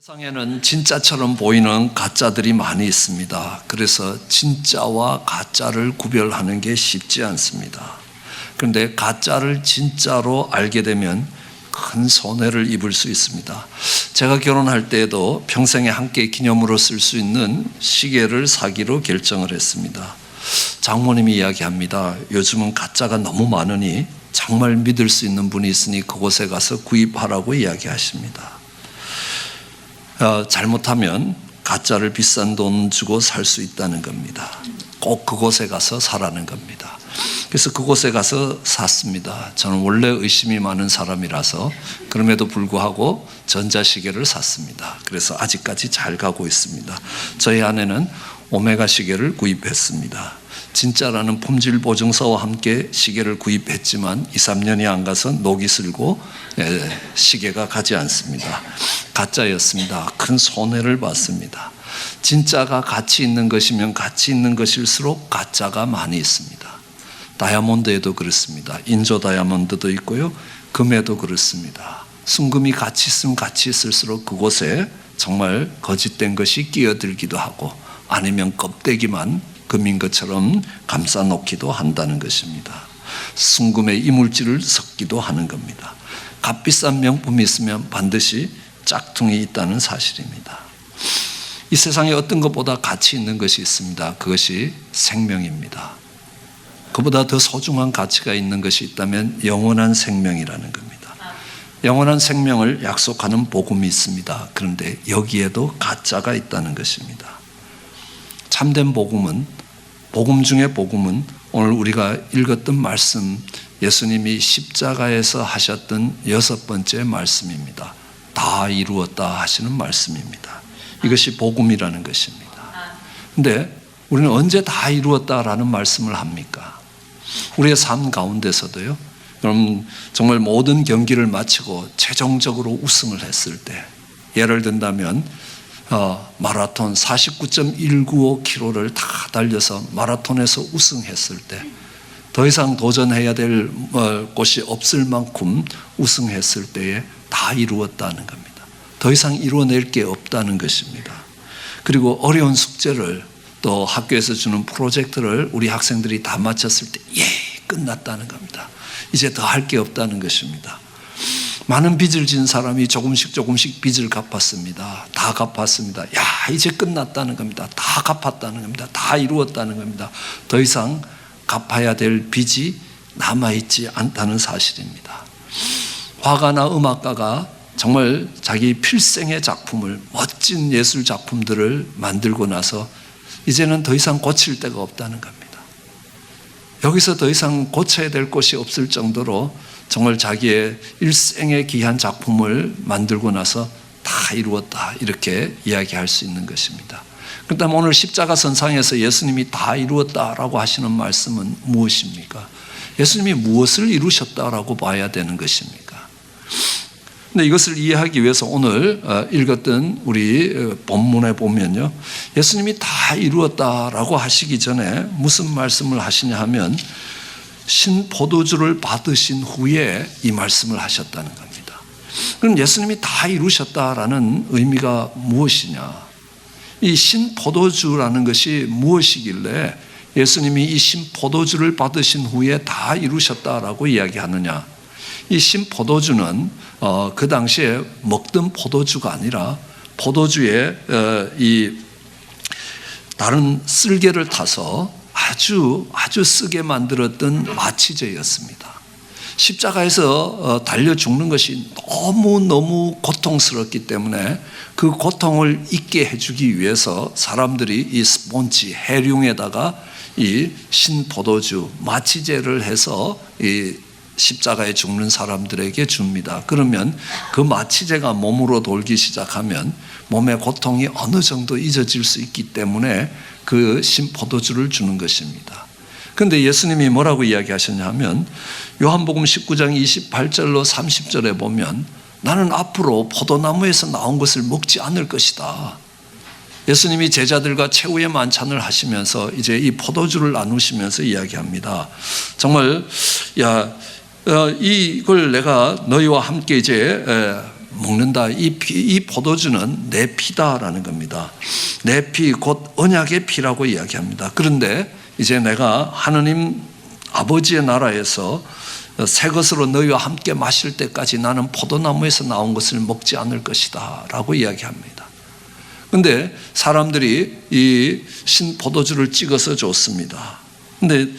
세상에는 진짜처럼 보이는 가짜들이 많이 있습니다. 그래서 진짜와 가짜를 구별하는 게 쉽지 않습니다. 그런데 가짜를 진짜로 알게 되면 큰 손해를 입을 수 있습니다. 제가 결혼할 때에도 평생에 함께 기념으로 쓸 수 있는 시계를 사기로 결정을 했습니다. 장모님이 이야기합니다. 요즘은 가짜가 너무 많으니 정말 믿을 수 있는 분이 있으니 그곳에 가서 구입하라고 이야기하십니다. 잘못하면 가짜를 비싼 돈 주고 살 수 있다는 겁니다. 꼭 그곳에 가서 사라는 겁니다. 그래서 그곳에 가서 샀습니다. 저는 원래 의심이 많은 사람이라서 그럼에도 불구하고 전자시계를 샀습니다. 그래서 아직까지 잘 가고 있습니다. 저희 아내는 오메가 시계를 구입했습니다. 진짜라는 품질 보증서와 함께 시계를 구입했지만 2, 3년이 안 가서 녹이 슬고 시계가 가지 않습니다. 가짜였습니다. 큰 손해를 봤습니다. 진짜가 가치 있는 것이면 가치 있는 것일수록 가짜가 많이 있습니다. 다이아몬드에도 그렇습니다. 인조 다이아몬드도 있고요. 금에도 그렇습니다. 순금이 가치 있으면 가치 있을수록 그곳에 정말 거짓된 것이 끼어들기도 하고 아니면 껍데기만 금인 것처럼 감싸놓기도 한다는 것입니다. 순금에 이물질을 섞기도 하는 겁니다. 값비싼 명품이 있으면 반드시 짝퉁이 있다는 사실입니다. 이 세상에 어떤 것보다 가치 있는 것이 있습니다. 그것이 생명입니다. 그보다 더 소중한 가치가 있는 것이 있다면 영원한 생명이라는 겁니다. 영원한 생명을 약속하는 복음이 있습니다. 그런데 여기에도 가짜가 있다는 것입니다. 참된 복음 중에 복음은 오늘 우리가 읽었던 말씀, 예수님이 십자가에서 하셨던 6번째 말씀입니다. 다 이루었다 하시는 말씀입니다. 이것이 복음이라는 것입니다. 그런데 우리는 언제 다 이루었다라는 말씀을 합니까? 우리의 삶 가운데서도요. 그럼 정말 모든 경기를 마치고 최종적으로 우승을 했을 때, 예를 든다면 마라톤 49.195km를 다 달려서 마라톤에서 우승했을 때 더 이상 도전해야 될 곳이 없을 만큼 우승했을 때에 다 이루었다는 겁니다. 더 이상 이루어낼 게 없다는 것입니다. 그리고 어려운 숙제를 또 학교에서 주는 프로젝트를 우리 학생들이 다 마쳤을 때 끝났다는 겁니다. 이제 더 할 게 없다는 것입니다. 많은 빚을 진 사람이 조금씩 빚을 갚았습니다. 다 갚았습니다. 이제 끝났다는 겁니다. 다 갚았다는 겁니다. 다 이루었다는 겁니다. 더 이상 갚아야 될 빚이 남아있지 않다는 사실입니다. 화가나 음악가가 정말 자기 필생의 작품을, 멋진 예술 작품들을 만들고 나서 이제는 더 이상 고칠 데가 없다는 겁니다. 여기서 더 이상 고쳐야 될 곳이 없을 정도로 정말 자기의 일생의 귀한 작품을 만들고 나서 다 이루었다, 이렇게 이야기할 수 있는 것입니다. 그렇다면 오늘 십자가 선상에서 예수님이 다 이루었다라고 하시는 말씀은 무엇입니까? 예수님이 무엇을 이루셨다라고 봐야 되는 것입니까? 근데 이것을 이해하기 위해서 오늘 읽었던 우리 본문에 보면요, 예수님이 다 이루었다라고 하시기 전에 무슨 말씀을 하시냐 하면 신포도주를 받으신 후에 이 말씀을 하셨다는 겁니다. 그럼 예수님이 다 이루셨다라는 의미가 무엇이냐? 이 신포도주라는 것이 무엇이길래 예수님이 이 신포도주를 받으신 후에 다 이루셨다라고 이야기하느냐? 이 신포도주는 그 당시에 먹던 포도주가 아니라 포도주에 이 다른 쓸개를 타서 아주 쓰게 만들었던 마취제였습니다. 십자가에서 달려 죽는 것이 너무 고통스럽기 때문에 그 고통을 잊게 해주기 위해서 사람들이 이 스폰지, 해룡에다가 이 신포도주, 마취제를 해서 이 십자가에 죽는 사람들에게 줍니다. 그러면 그 마취제가 몸으로 돌기 시작하면 몸의 고통이 어느 정도 잊어질 수 있기 때문에 그 신포도주를 주는 것입니다. 그런데 예수님이 뭐라고 이야기하셨냐면 요한복음 19장 28절로 30절에 보면 나는 앞으로 포도나무에서 나온 것을 먹지 않을 것이다. 예수님이 제자들과 최후의 만찬을 하시면서 이제 이 포도주를 나누시면서 이야기합니다. 정말 이걸 내가 너희와 함께 이제 먹는다. 이 포도주는 내 피다라는 겁니다. 내 피, 곧 언약의 피라고 이야기합니다. 그런데 이제 내가 하느님 아버지의 나라에서 새 것으로 너희와 함께 마실 때까지 나는 포도나무에서 나온 것을 먹지 않을 것이다 라고 이야기합니다. 그런데 사람들이 이 신포도주를 찍어서 줬습니다. 그런데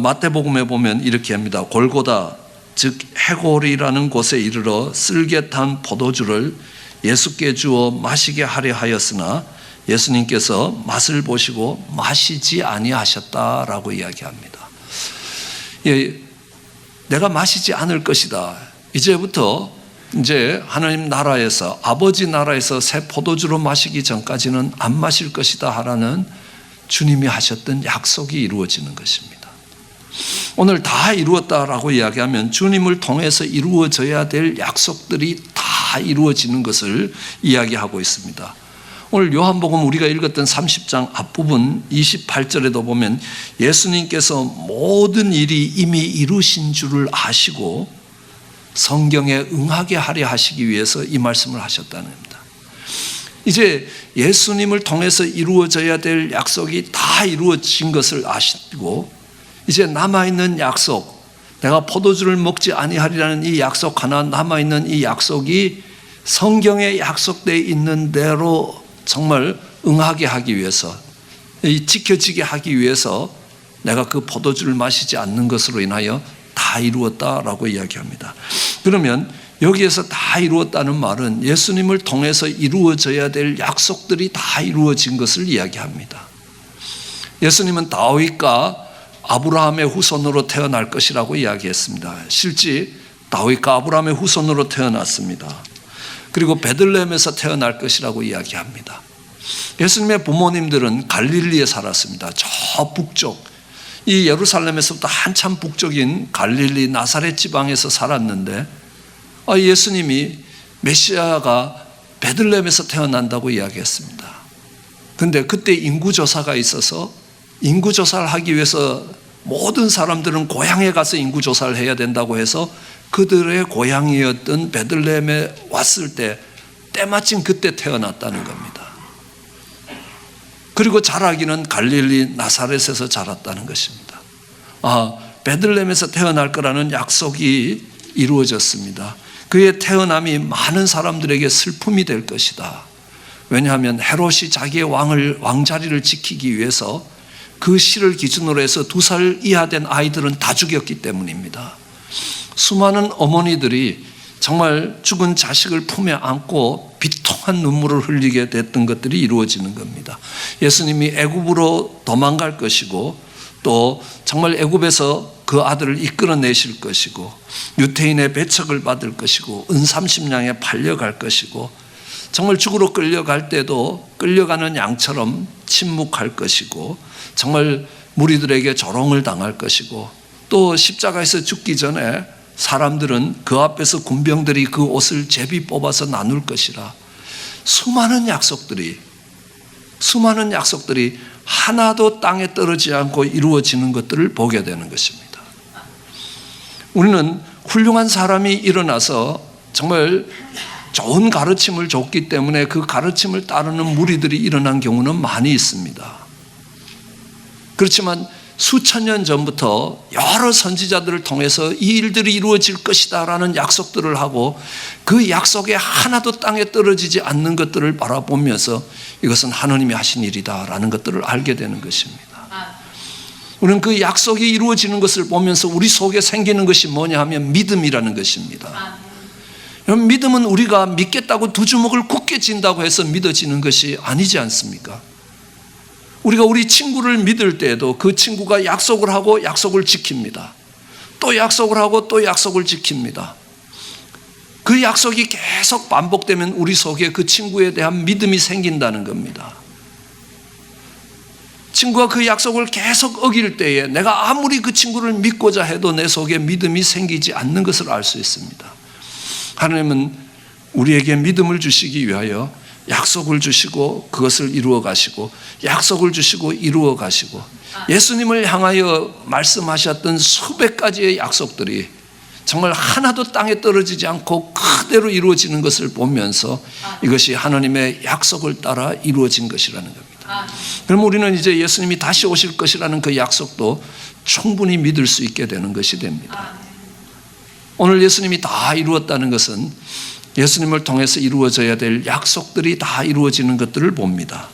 마태복음에 보면 이렇게 합니다. 골고다 즉 해골이라는 곳에 이르러 쓸개 탄 포도주를 예수께 주어 마시게 하려 하였으나 예수님께서 맛을 보시고 마시지 아니하셨다라고 이야기합니다. 예, 내가 마시지 않을 것이다. 이제부터 이제 하나님 나라에서 아버지 나라에서 새 포도주로 마시기 전까지는 안 마실 것이다 하라는 주님이 하셨던 약속이 이루어지는 것입니다. 오늘 다 이루었다라고 이야기하면 주님을 통해서 이루어져야 될 약속들이 다 이루어지는 것을 이야기하고 있습니다. 오늘 요한복음 우리가 읽었던 30장 앞부분 28절에도 보면 예수님께서 모든 일이 이미 이루신 줄을 아시고 성경에 응하게 하려 하시기 위해서 이 말씀을 하셨다는 겁니다. 이제 예수님을 통해서 이루어져야 될 약속이 다 이루어진 것을 아시고 이제 남아있는 약속, 내가 포도주를 먹지 아니하리라는 이 약속 하나, 남아있는 이 약속이 성경에 약속되어 있는 대로 정말 응하게 하기 위해서, 지켜지게 하기 위해서 내가 그 포도주를 마시지 않는 것으로 인하여 다 이루었다라고 이야기합니다. 그러면 여기에서 다 이루었다는 말은 예수님을 통해서 이루어져야 될 약속들이 다 이루어진 것을 이야기합니다. 예수님은 다윗과 아브라함의 후손으로 태어날 것이라고 이야기했습니다. 실제 다윗과 아브라함의 후손으로 태어났습니다. 그리고 베들레헴에서 태어날 것이라고 이야기합니다. 예수님의 부모님들은 갈릴리에 살았습니다. 저 북쪽, 이 예루살렘에서부터 한참 북쪽인 갈릴리 나사렛 지방에서 살았는데 예수님이 메시아가 베들레헴에서 태어난다고 이야기했습니다. 그런데 그때 인구조사가 있어서 인구조사를 하기 위해서 모든 사람들은 고향에 가서 인구조사를 해야 된다고 해서 그들의 고향이었던 베들레헴에 왔을 때 때마침 그때 태어났다는 겁니다. 그리고 자라기는 갈릴리 나사렛에서 자랐다는 것입니다. 베들레헴에서 태어날 거라는 약속이 이루어졌습니다. 그의 태어남이 많은 사람들에게 슬픔이 될 것이다. 왜냐하면 헤롯이 자기의 왕자리를 지키기 위해서 그 시를 기준으로 해서 2살 이하 된 아이들은 다 죽였기 때문입니다. 수많은 어머니들이 정말 죽은 자식을 품에 안고 비통한 눈물을 흘리게 됐던 것들이 이루어지는 겁니다. 예수님이 애굽으로 도망갈 것이고 또 정말 애굽에서 그 아들을 이끌어내실 것이고 유태인의 배척을 받을 것이고 은30냥에 팔려갈 것이고 정말 죽으러 끌려갈 때도 끌려가는 양처럼 침묵할 것이고 정말 무리들에게 조롱을 당할 것이고 또 십자가에서 죽기 전에 사람들은 그 앞에서 군병들이 그 옷을 제비 뽑아서 나눌 것이라 수많은 약속들이 하나도 땅에 떨어지지 않고 이루어지는 것들을 보게 되는 것입니다. 우리는 훌륭한 사람이 일어나서 정말 좋은 가르침을 줬기 때문에 그 가르침을 따르는 무리들이 일어난 경우는 많이 있습니다. 그렇지만 수천 년 전부터 여러 선지자들을 통해서 이 일들이 이루어질 것이다 라는 약속들을 하고 그 약속에 하나도 땅에 떨어지지 않는 것들을 바라보면서 이것은 하나님이 하신 일이다 라는 것들을 알게 되는 것입니다. 우리는 그 약속이 이루어지는 것을 보면서 우리 속에 생기는 것이 뭐냐 하면 믿음이라는 것입니다. 믿음은 우리가 믿겠다고 두 주먹을 굳게 쥔다고 해서 믿어지는 것이 아니지 않습니까? 우리가 우리 친구를 믿을 때에도 그 친구가 약속을 하고 약속을 지킵니다. 또 약속을 하고 또 약속을 지킵니다. 그 약속이 계속 반복되면 우리 속에 그 친구에 대한 믿음이 생긴다는 겁니다. 친구가 그 약속을 계속 어길 때에 내가 아무리 그 친구를 믿고자 해도 내 속에 믿음이 생기지 않는 것을 알 수 있습니다. 하나님은 우리에게 믿음을 주시기 위하여 약속을 주시고 그것을 이루어 가시고 약속을 주시고 이루어 가시고 예수님을 향하여 말씀하셨던 수백 가지의 약속들이 정말 하나도 땅에 떨어지지 않고 그대로 이루어지는 것을 보면서 이것이 하나님의 약속을 따라 이루어진 것이라는 겁니다. 그럼 우리는 이제 예수님이 다시 오실 것이라는 그 약속도 충분히 믿을 수 있게 되는 것이 됩니다. 오늘 예수님이 다 이루었다는 것은 예수님을 통해서 이루어져야 될 약속들이 다 이루어지는 것들을 봅니다.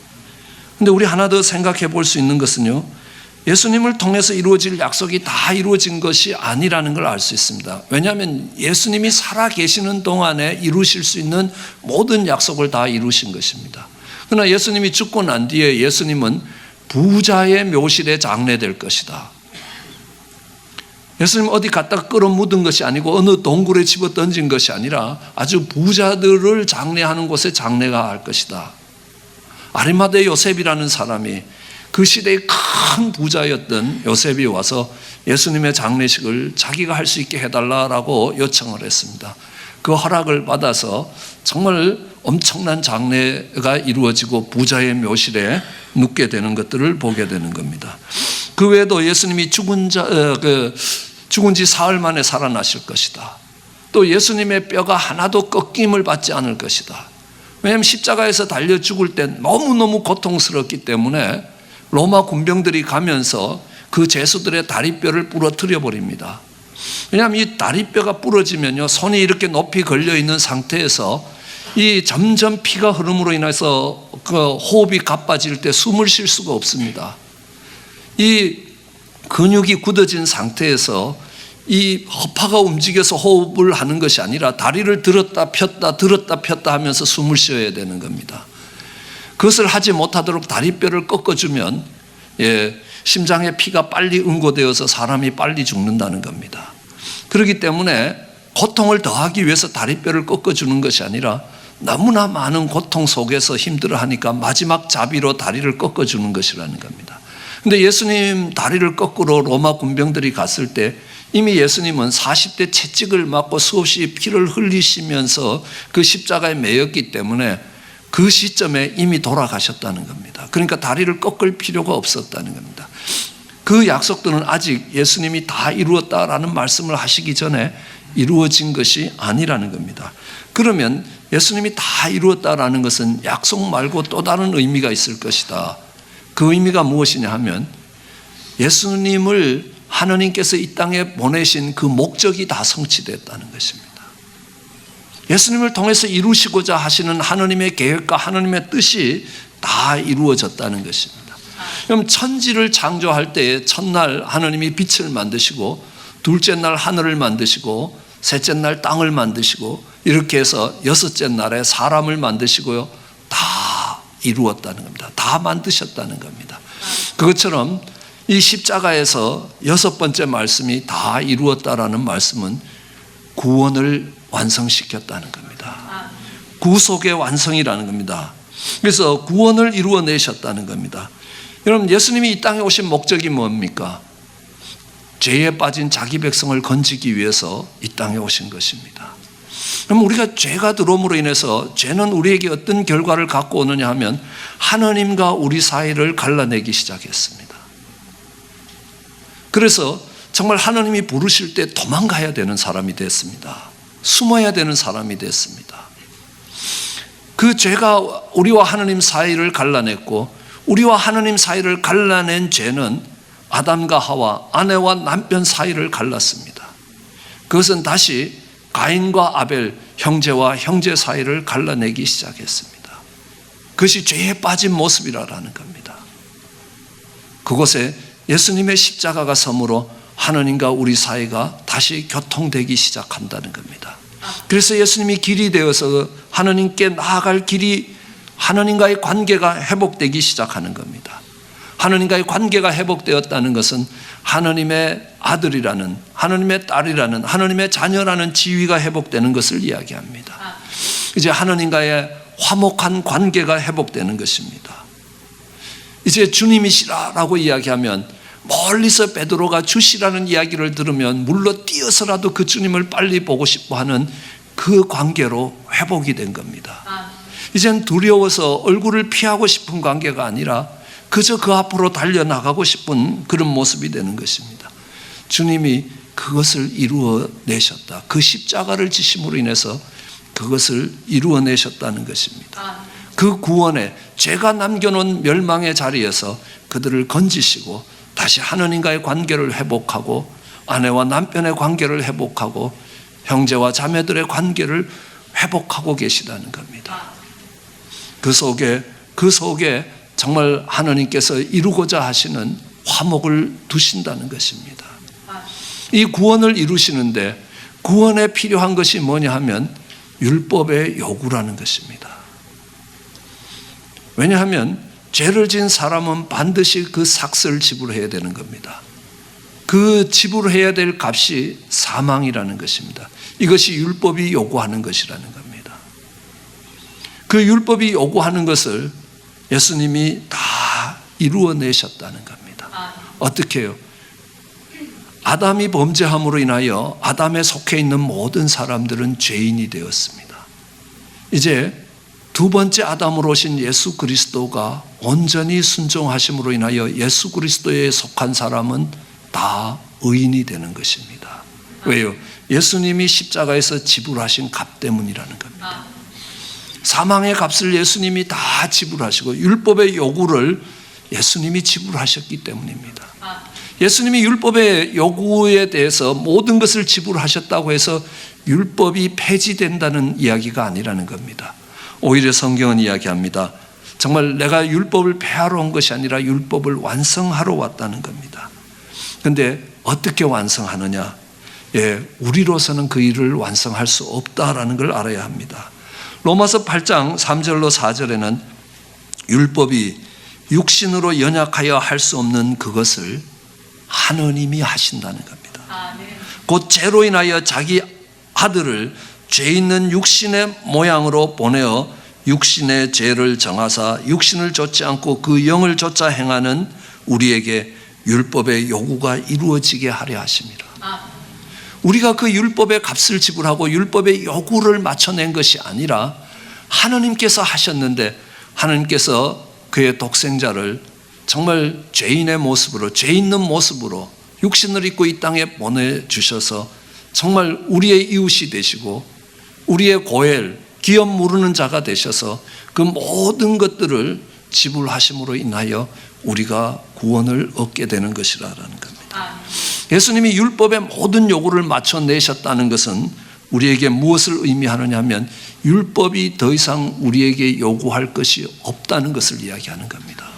그런데 우리 하나 더 생각해 볼 수 있는 것은요, 예수님을 통해서 이루어질 약속이 다 이루어진 것이 아니라는 걸 알 수 있습니다. 왜냐하면 예수님이 살아 계시는 동안에 이루실 수 있는 모든 약속을 다 이루신 것입니다. 그러나 예수님이 죽고 난 뒤에 예수님은 부자의 묘실에 장례될 것이다. 예수님 어디 갖다 끌어묻은 것이 아니고 어느 동굴에 집어 던진 것이 아니라 아주 부자들을 장례하는 곳에 장례가 할 것이다. 아리마대 요셉이라는 사람이, 그 시대의 큰 부자였던 요셉이 와서 예수님의 장례식을 자기가 할 수 있게 해달라고 요청을 했습니다. 그 허락을 받아서 정말 엄청난 장례가 이루어지고 부자의 묘실에 눕게 되는 것들을 보게 되는 겁니다. 그 외에도 예수님이 죽은 지 사흘 만에 살아나실 것이다. 또 예수님의 뼈가 하나도 꺾임을 받지 않을 것이다. 왜냐하면 십자가에서 달려 죽을 때 너무너무 고통스럽기 때문에 로마 군병들이 가면서 그 죄수들의 다리뼈를 부러뜨려 버립니다. 왜냐하면 이 다리뼈가 부러지면요, 손이 이렇게 높이 걸려 있는 상태에서 이 점점 피가 흐름으로 인해서 그 호흡이 가빠질 때 숨을 쉴 수가 없습니다. 이 근육이 굳어진 상태에서 이 허파가 움직여서 호흡을 하는 것이 아니라 다리를 들었다 폈다 하면서 숨을 쉬어야 되는 겁니다. 그것을 하지 못하도록 다리뼈를 꺾어주면 심장에 피가 빨리 응고되어서 사람이 빨리 죽는다는 겁니다. 그렇기 때문에 고통을 더하기 위해서 다리뼈를 꺾어주는 것이 아니라 너무나 많은 고통 속에서 힘들어하니까 마지막 자비로 다리를 꺾어주는 것이라는 겁니다. 그런데 예수님 다리를 꺾으러 로마 군병들이 갔을 때 이미 예수님은 40대 채찍을 맞고 수없이 피를 흘리시면서 그 십자가에 매였기 때문에 그 시점에 이미 돌아가셨다는 겁니다. 그러니까 다리를 꺾을 필요가 없었다는 겁니다. 그 약속들은 아직 예수님이 다 이루었다라는 말씀을 하시기 전에 이루어진 것이 아니라는 겁니다. 그러면 예수님이 다 이루었다라는 것은 약속 말고 또 다른 의미가 있을 것이다. 그 의미가 무엇이냐 하면 예수님을 하나님께서 이 땅에 보내신 그 목적이 다 성취됐다는 것입니다. 예수님을 통해서 이루시고자 하시는 하나님의 계획과 하나님의 뜻이 다 이루어졌다는 것입니다. 그럼 천지를 창조할 때에 첫날 하나님이 빛을 만드시고, 둘째 날 하늘을 만드시고, 셋째 날 땅을 만드시고, 이렇게 해서 여섯째 날에 사람을 만드시고요, 다 이루었다는 겁니다. 다 만드셨다는 겁니다. 그것처럼 이 십자가에서 여섯 번째 말씀이 다 이루었다라는 말씀은 구원을 완성시켰다는 겁니다. 구속의 완성이라는 겁니다. 그래서 구원을 이루어내셨다는 겁니다. 여러분, 예수님이 이 땅에 오신 목적이 뭡니까? 죄에 빠진 자기 백성을 건지기 위해서 이 땅에 오신 것입니다. 그럼 우리가 죄가 들어옴으로 인해서 죄는 우리에게 어떤 결과를 갖고 오느냐 하면 하나님과 우리 사이를 갈라내기 시작했습니다. 그래서 정말 하나님이 부르실 때 도망가야 되는 사람이 됐습니다. 숨어야 되는 사람이 됐습니다. 그 죄가 우리와 하나님 사이를 갈라냈고, 우리와 하나님 사이를 갈라낸 죄는 아담과 하와, 아내와 남편 사이를 갈랐습니다. 그것은 다시 가인과 아벨, 형제와 형제 사이를 갈라내기 시작했습니다. 그것이 죄에 빠진 모습이라는 겁니다. 그곳에 예수님의 십자가가 섬으로 하나님과 우리 사이가 다시 교통되기 시작한다는 겁니다. 그래서 예수님이 길이 되어서 하나님께 나아갈 길이, 하나님과의 관계가 회복되기 시작하는 겁니다. 하나님과의 관계가 회복되었다는 것은 하나님의 아들이라는, 하나님의 딸이라는, 하나님의 자녀라는 지위가 회복되는 것을 이야기합니다. 이제 하나님과의 화목한 관계가 회복되는 것입니다. 이제 주님이시라라고 이야기하면 멀리서 베드로가 주시라는 이야기를 들으면 물러 뛰어서라도 그 주님을 빨리 보고 싶어하는 그 관계로 회복이 된 겁니다. 이젠 두려워서 얼굴을 피하고 싶은 관계가 아니라 그저 그 앞으로 달려나가고 싶은 그런 모습이 되는 것입니다. 주님이 그것을 이루어내셨다. 그 십자가를 지심으로 인해서 그것을 이루어내셨다는 것입니다. 그 구원에 죄가 남겨놓은 멸망의 자리에서 그들을 건지시고 다시 하나님과의 관계를 회복하고 아내와 남편의 관계를 회복하고 형제와 자매들의 관계를 회복하고 계시다는 겁니다. 그 속에 정말 하나님께서 이루고자 하시는 화목을 두신다는 것입니다. 이 구원을 이루시는데 구원에 필요한 것이 뭐냐 하면 율법의 요구라는 것입니다. 왜냐하면 죄를 지은 사람은 반드시 그 삭스를 지불해야 되는 겁니다. 그 지불해야 될 값이 사망이라는 것입니다. 이것이 율법이 요구하는 것이라는 겁니다. 그 율법이 요구하는 것을 예수님이 다 이루어내셨다는 겁니다. 어떻게 해요? 아담이 범죄함으로 인하여 아담에 속해 있는 모든 사람들은 죄인이 되었습니다. 이제 두 번째 아담으로 오신 예수 그리스도가 온전히 순종하심으로 인하여 예수 그리스도에 속한 사람은 다 의인이 되는 것입니다. 왜요? 예수님이 십자가에서 지불하신 값 때문이라는 겁니다. 사망의 값을 예수님이 다 지불하시고 율법의 요구를 예수님이 지불하셨기 때문입니다. 예수님이 율법의 요구에 대해서 모든 것을 지불하셨다고 해서 율법이 폐지된다는 이야기가 아니라는 겁니다. 오히려 성경은 이야기합니다. 정말 내가 율법을 폐하러 온 것이 아니라 율법을 완성하러 왔다는 겁니다. 그런데 어떻게 완성하느냐? 우리로서는 그 일을 완성할 수 없다라는 걸 알아야 합니다. 로마서 8장 3절로 4절에는 율법이 육신으로 연약하여 할 수 없는 그것을 하느님이 하신다는 겁니다. 곧 죄로 인하여 자기 아들을 죄 있는 육신의 모양으로 보내어 육신의 죄를 정하사 육신을 좇지 않고 그 영을 좇아 행하는 우리에게 율법의 요구가 이루어지게 하려 하십니다. 우리가 그 율법의 값을 지불하고 율법의 요구를 맞춰낸 것이 아니라 하나님께서 하셨는데 하나님께서 그의 독생자를 정말 죄인의 모습으로 죄 있는 모습으로 육신을 입고 이 땅에 보내주셔서 정말 우리의 이웃이 되시고 우리의 고엘 기업 모르는 자가 되셔서 그 모든 것들을 지불하심으로 인하여 우리가 구원을 얻게 되는 것이라는 겁니다. 예수님이 율법의 모든 요구를 맞춰내셨다는 것은 우리에게 무엇을 의미하느냐 하면 율법이 더 이상 우리에게 요구할 것이 없다는 것을 이야기하는 겁니다.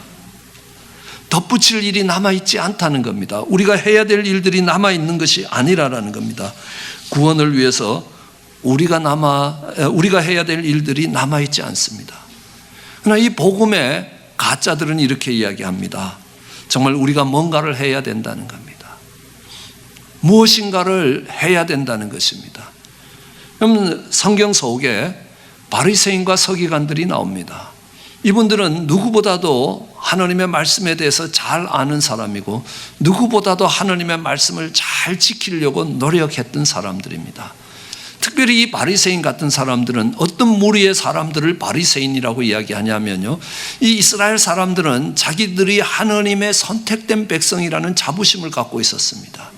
덧붙일 일이 남아있지 않다는 겁니다. 우리가 해야 될 일들이 남아있는 것이 아니라는 겁니다. 구원을 위해서 우리가 해야 될 일들이 남아있지 않습니다. 그러나 이 복음의 가짜들은 이렇게 이야기합니다. 정말 우리가 뭔가를 해야 된다는 겁니다. 무엇인가를 해야 된다는 것입니다. 그럼 성경 속에 바리새인과 서기관들이 나옵니다. 이분들은 누구보다도 하나님의 말씀에 대해서 잘 아는 사람이고 누구보다도 하나님의 말씀을 잘 지키려고 노력했던 사람들입니다. 특별히 이 바리새인 같은 사람들은 어떤 무리의 사람들을 바리새인이라고 이야기하냐면요, 이 이스라엘 사람들은 자기들이 하나님의 선택된 백성이라는 자부심을 갖고 있었습니다.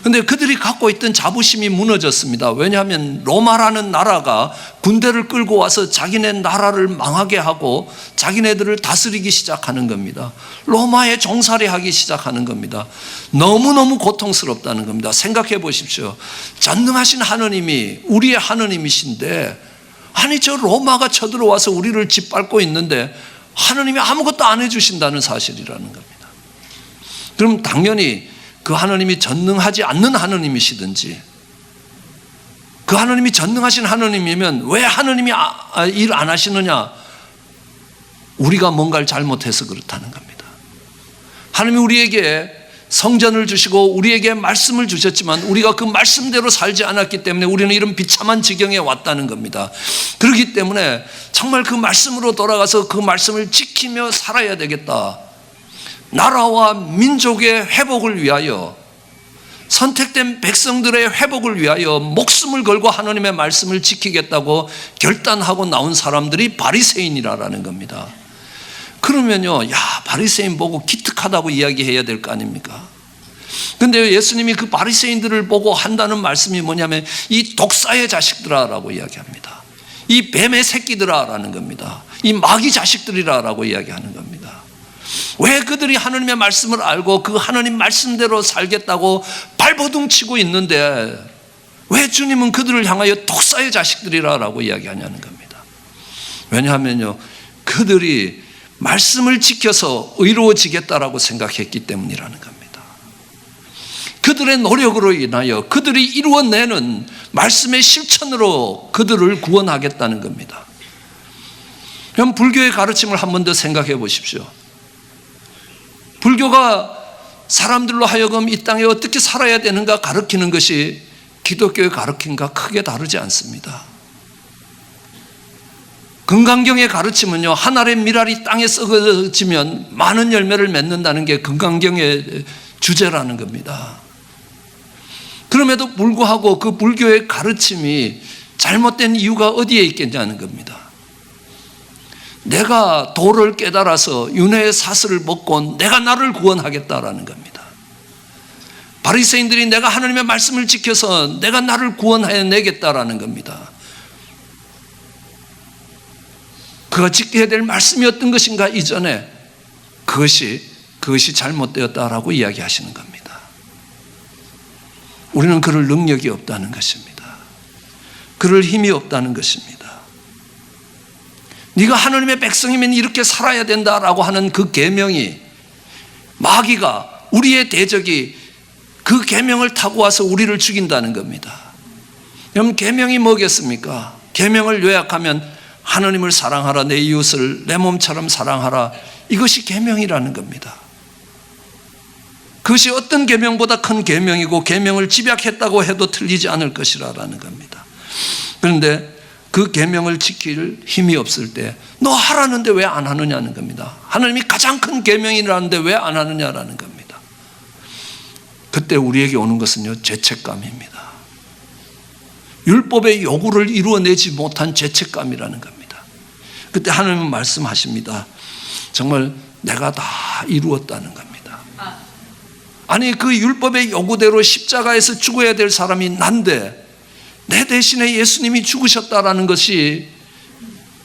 그런데 그들이 갖고 있던 자부심이 무너졌습니다. 왜냐하면 로마라는 나라가 군대를 끌고 와서 자기네 나라를 망하게 하고 자기네들을 다스리기 시작하는 겁니다. 로마에 종살이하기 시작하는 겁니다. 너무너무 고통스럽다는 겁니다. 생각해 보십시오. 전능하신 하나님이 우리의 하나님이신데 아니 저 로마가 쳐들어와서 우리를 짓밟고 있는데 하나님이 아무것도 안 해주신다는 사실이라는 겁니다. 그럼 당연히 그 하나님이 전능하지 않는 하나님이시든지 그 하나님이 전능하신 하나님이면 왜 하나님이 일 안 하시느냐? 우리가 뭔가를 잘못해서 그렇다는 겁니다. 하나님이 우리에게 성전을 주시고 우리에게 말씀을 주셨지만 우리가 그 말씀대로 살지 않았기 때문에 우리는 이런 비참한 지경에 왔다는 겁니다. 그렇기 때문에 정말 그 말씀으로 돌아가서 그 말씀을 지키며 살아야 되겠다. 나라와 민족의 회복을 위하여 선택된 백성들의 회복을 위하여 목숨을 걸고 하나님의 말씀을 지키겠다고 결단하고 나온 사람들이 바리새인이라는 겁니다. 그러면요, 야 바리새인 보고 기특하다고 이야기해야 될 거 아닙니까? 근데 예수님이 그 바리새인들을 보고 한다는 말씀이 뭐냐면 이 독사의 자식들아라고 이야기합니다. 이 뱀의 새끼들아라는 겁니다. 이 마귀 자식들이라고 이야기하는 겁니다. 왜 그들이 하나님의 말씀을 알고 그 하나님 말씀대로 살겠다고 발버둥 치고 있는데 왜 주님은 그들을 향하여 독사의 자식들이라고 이야기하냐는 겁니다. 왜냐하면요, 그들이 말씀을 지켜서 의로워지겠다라고 생각했기 때문이라는 겁니다. 그들의 노력으로 인하여 그들이 이루어내는 말씀의 실천으로 그들을 구원하겠다는 겁니다. 그럼 불교의 가르침을 한 번 더 생각해 보십시오. 불교가 사람들로 하여금 이 땅에 어떻게 살아야 되는가 가르치는 것이 기독교의 가르침과 크게 다르지 않습니다. 금강경의 가르침은요, 한 알의 밀알이 땅에 썩어지면 많은 열매를 맺는다는 게 금강경의 주제라는 겁니다. 그럼에도 불구하고 그 불교의 가르침이 잘못된 이유가 어디에 있겠냐는 겁니다. 내가 도를 깨달아서 윤회의 사슬을 먹고 내가 나를 구원하겠다라는 겁니다. 바리새인들이 내가 하나님의 말씀을 지켜서 내가 나를 구원해내겠다라는 겁니다. 그가 지켜야 될 말씀이 어떤 것인가 이전에 그것이 잘못되었다라고 이야기하시는 겁니다. 우리는 그럴 능력이 없다는 것입니다. 그럴 힘이 없다는 것입니다. 네가 하나님의 백성이면 이렇게 살아야 된다라고 하는 그 계명이 마귀가 우리의 대적이 그 계명을 타고 와서 우리를 죽인다는 겁니다. 그럼 계명이 뭐겠습니까? 계명을 요약하면 하나님을 사랑하라, 내 이웃을 내 몸처럼 사랑하라, 이것이 계명이라는 겁니다. 그것이 어떤 계명보다 큰 계명이고 계명을 집약했다고 해도 틀리지 않을 것이라는 겁니다. 그런데 그 계명을 지킬 힘이 없을 때 너 하라는데 왜 안 하느냐는 겁니다. 하나님이 가장 큰 계명이라는데 왜 안 하느냐라는 겁니다. 그때 우리에게 오는 것은요, 죄책감입니다. 율법의 요구를 이루어내지 못한 죄책감이라는 겁니다. 그때 하나님은 말씀하십니다. 정말 내가 다 이루었다는 겁니다. 아니, 그 율법의 요구대로 십자가에서 죽어야 될 사람이 난데 내 대신에 예수님이 죽으셨다라는 것이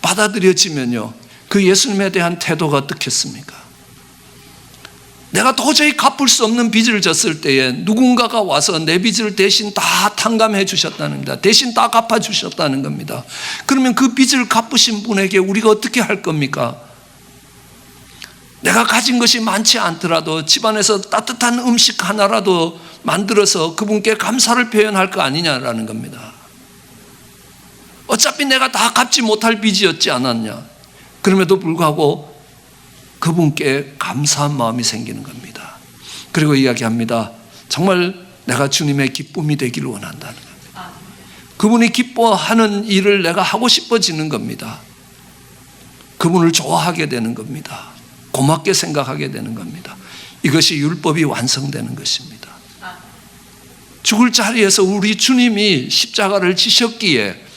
받아들여지면요, 그 예수님에 대한 태도가 어떻겠습니까? 내가 도저히 갚을 수 없는 빚을 졌을 때에 누군가가 와서 내 빚을 대신 다 탕감해 주셨다는 겁니다. 대신 다 갚아 주셨다는 겁니다. 그러면 그 빚을 갚으신 분에게 우리가 어떻게 할 겁니까? 내가 가진 것이 많지 않더라도 집안에서 따뜻한 음식 하나라도 만들어서 그분께 감사를 표현할 거 아니냐라는 겁니다. 어차피 내가 다 갚지 못할 빚이었지 않았냐. 그럼에도 불구하고 그분께 감사한 마음이 생기는 겁니다. 그리고 이야기합니다. 정말 내가 주님의 기쁨이 되기를 원한다는 겁니다. 그분이 기뻐하는 일을 내가 하고 싶어지는 겁니다. 그분을 좋아하게 되는 겁니다. 고맙게 생각하게 되는 겁니다. 이것이 율법이 완성되는 것입니다. 죽을 자리에서 우리 주님이 십자가를 지셨기에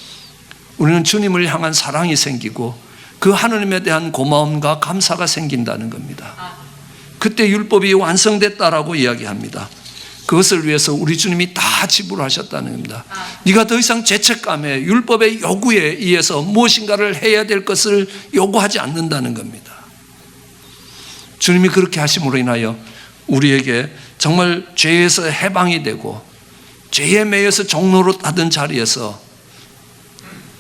우리는 주님을 향한 사랑이 생기고 그 하나님에 대한 고마움과 감사가 생긴다는 겁니다. 그때 율법이 완성됐다라고 이야기합니다. 그것을 위해서 우리 주님이 다 지불하셨다는 겁니다. 네가 더 이상 죄책감에 율법의 요구에 의해서 무엇인가를 해야 될 것을 요구하지 않는다는 겁니다. 주님이 그렇게 하심으로 인하여 우리에게 정말 죄에서 해방이 되고 죄에 매여서 종로로 타던 자리에서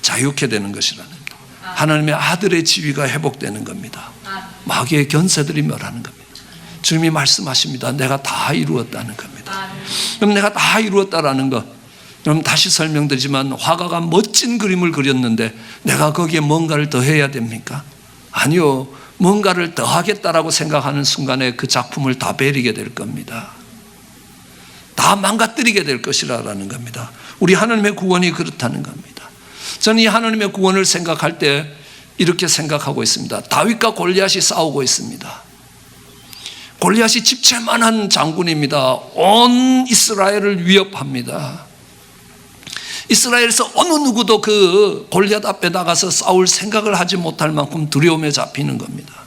자유케 되는 것이라는 겁니다. 하나님의 아들의 지위가 회복되는 겁니다. 마귀의 견세들이 멸하는 겁니다. 주님이 말씀하십니다. 내가 다 이루었다는 겁니다. 그럼 내가 다 이루었다라는 것, 그럼 다시 설명드리지만 화가가 멋진 그림을 그렸는데 내가 거기에 뭔가를 더 해야 됩니까? 아니요. 뭔가를 더 하겠다라고 생각하는 순간에 그 작품을 다 버리게 될 겁니다. 다 망가뜨리게 될 것이라는 겁니다. 우리 하나님의 구원이 그렇다는 겁니다. 저는 이 하나님의 구원을 생각할 때 이렇게 생각하고 있습니다. 다윗과 골리앗이 싸우고 있습니다. 골리앗이 집채만한 장군입니다. 온 이스라엘을 위협합니다. 이스라엘에서 어느 누구도 그 골리앗 앞에 나가서 싸울 생각을 하지 못할 만큼 두려움에 잡히는 겁니다.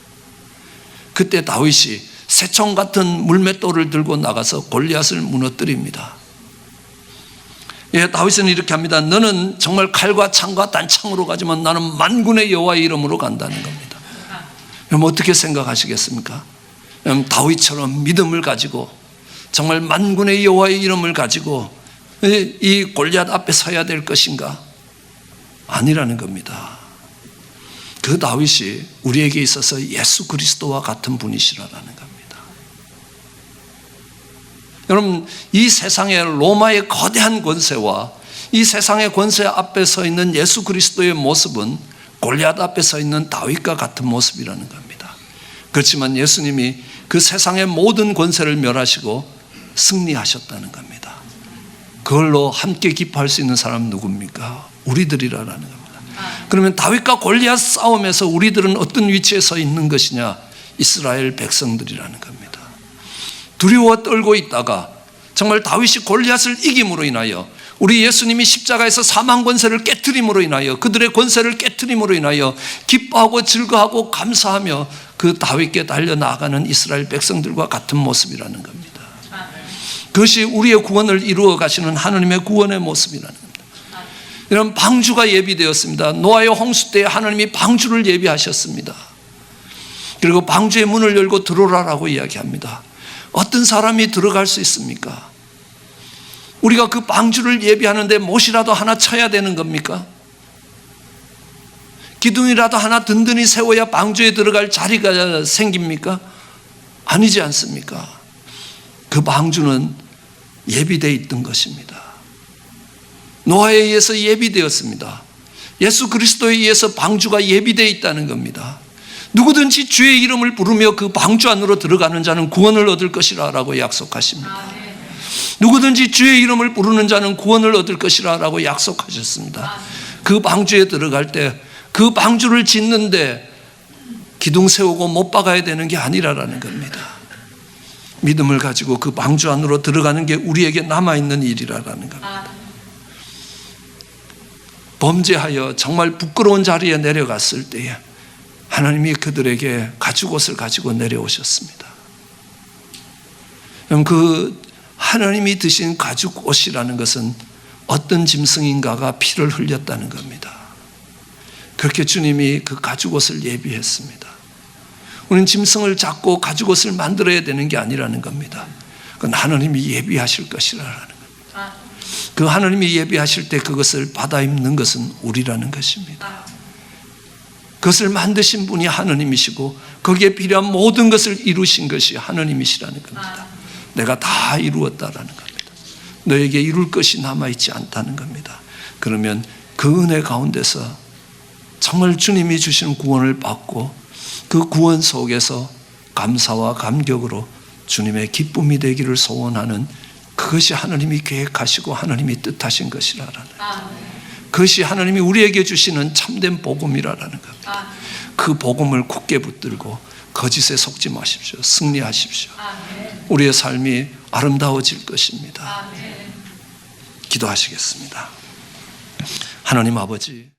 그때 다윗이 새총 같은 물맷돌을 들고 나가서 골리앗을 무너뜨립니다. 예, 다윗은 이렇게 합니다. 너는 정말 칼과 창과 단창으로 가지만 나는 만군의 여호와의 이름으로 간다는 겁니다. 그럼 어떻게 생각하시겠습니까? 다윗처럼 믿음을 가지고 정말 만군의 여호와의 이름을 가지고 이 골리앗 앞에 서야 될 것인가? 아니라는 겁니다. 그 다윗이 우리에게 있어서 예수 그리스도와 같은 분이시라는 겁니다. 여러분, 이 세상의 로마의 거대한 권세와 이 세상의 권세 앞에 서 있는 예수 그리스도의 모습은 골리앗 앞에 서 있는 다윗과 같은 모습이라는 겁니다. 그렇지만 예수님이 그 세상의 모든 권세를 멸하시고 승리하셨다는 겁니다. 그걸로 함께 기뻐할 수 있는 사람은 누굽니까? 우리들이라는 겁니다. 그러면 다윗과 골리앗 싸움에서 우리들은 어떤 위치에 서 있는 것이냐? 이스라엘 백성들이라는 겁니다. 두려워 떨고 있다가 정말 다윗이 골리앗을 이김으로 인하여, 우리 예수님이 십자가에서 사망 권세를 깨트림으로 인하여, 그들의 권세를 깨트림으로 인하여 기뻐하고 즐거워하고 감사하며 그 다윗께 달려나가는 이스라엘 백성들과 같은 모습이라는 겁니다. 그것이 우리의 구원을 이루어 가시는 하나님의 구원의 모습이라는 겁니다. 이런 방주가 예비되었습니다. 노아의 홍수 때에 하나님이 방주를 예비하셨습니다. 그리고 방주의 문을 열고 들어오라라고 이야기합니다. 어떤 사람이 들어갈 수 있습니까? 우리가 그 방주를 예비하는데 못이라도 하나 쳐야 되는 겁니까? 기둥이라도 하나 든든히 세워야 방주에 들어갈 자리가 생깁니까? 아니지 않습니까? 그 방주는 예비되어 있던 것입니다. 노아에 의해서 예비되었습니다. 예수 그리스도에 의해서 방주가 예비되어 있다는 겁니다. 누구든지 주의 이름을 부르며 그 방주 안으로 들어가는 자는 구원을 얻을 것이라고 약속하십니다. 누구든지 주의 이름을 부르는 자는 구원을 얻을 것이라고 약속하셨습니다. 그 방주에 들어갈 때 그 방주를 짓는데 기둥 세우고 못 박아야 되는 게 아니라는 겁니다. 믿음을 가지고 그 방주 안으로 들어가는 게 우리에게 남아있는 일이라는 겁니다. 범죄하여 정말 부끄러운 자리에 내려갔을 때에 하나님이 그들에게 가죽옷을 가지고 내려오셨습니다. 그럼 그 하나님이 드신 가죽옷이라는 것은 어떤 짐승인가가 피를 흘렸다는 겁니다. 그렇게 주님이 그 가죽옷을 예비했습니다. 우리는 짐승을 잡고 가죽옷을 만들어야 되는 게 아니라는 겁니다. 그건 하나님이 예비하실 것이라는 겁니다. 그 하나님이 예비하실 때 그것을 받아 입는 것은 우리라는 것입니다. 그것을 만드신 분이 하나님이시고 거기에 필요한 모든 것을 이루신 것이 하나님이시라는 겁니다. 내가 다 이루었다라는 겁니다. 너에게 이룰 것이 남아있지 않다는 겁니다. 그러면 그 은혜 가운데서 정말 주님이 주신 구원을 받고 그 구원 속에서 감사와 감격으로 주님의 기쁨이 되기를 소원하는, 그것이 하나님이 계획하시고 하나님이 뜻하신 것이라는, 그것이 하나님이 우리에게 주시는 참된 복음이라는 겁니다. 그 복음을 굳게 붙들고 거짓에 속지 마십시오. 승리하십시오. 우리의 삶이 아름다워질 것입니다. 기도하시겠습니다. 하나님 아버지,